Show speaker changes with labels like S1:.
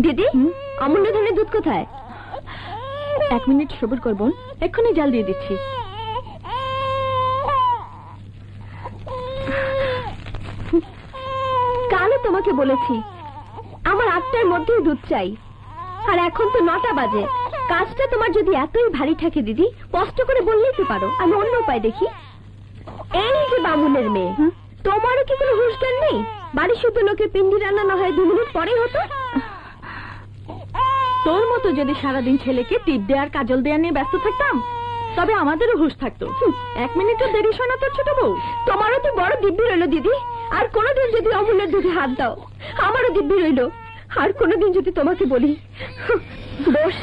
S1: দিদি অমূল্য ধরনের দুধ কোথায়?
S2: 1 মিনিট সবুর করবো, এক্ষুনি জাল দিয়ে দিচ্ছি।
S1: কালও তোমাকে বলেছি আমার 8টার মধ্যেই দুধ চাই, আর এখন তো 9টা বাজে। কাজটা তোমার যদি এতই ভারী থাকে দিদি, কষ্ট করে বললেই তো পারো, আমি অন্য উপায় দেখি। এই যে বামুনের মেয়ে, তোমারও কি কোনো হুঁশ জ্ঞান নেই? বাড়ি শুধু লোকের পিন্ডি রান্না না হয় 2 মিনিট পরেই হতো।
S2: তোর মতো যদি সারাদিন ছেলেকে টিপ দেওয়ার কাজল দেওয়া নিয়ে ব্যস্ত থাকতাম, তবে আমাদেরও হুঁশ থাকতো। 1 মিনিটও দেরি শোনা তোর ছোট বউ।
S1: তোমারও তো বড় দিব্যি রইল দিদি, আর কোনোদিন যদি অমূল্যের দুধে হাত দাও আমারও দিব্যি রইল। আর কোনোদিন যদি তোমাকে বলি, দোষ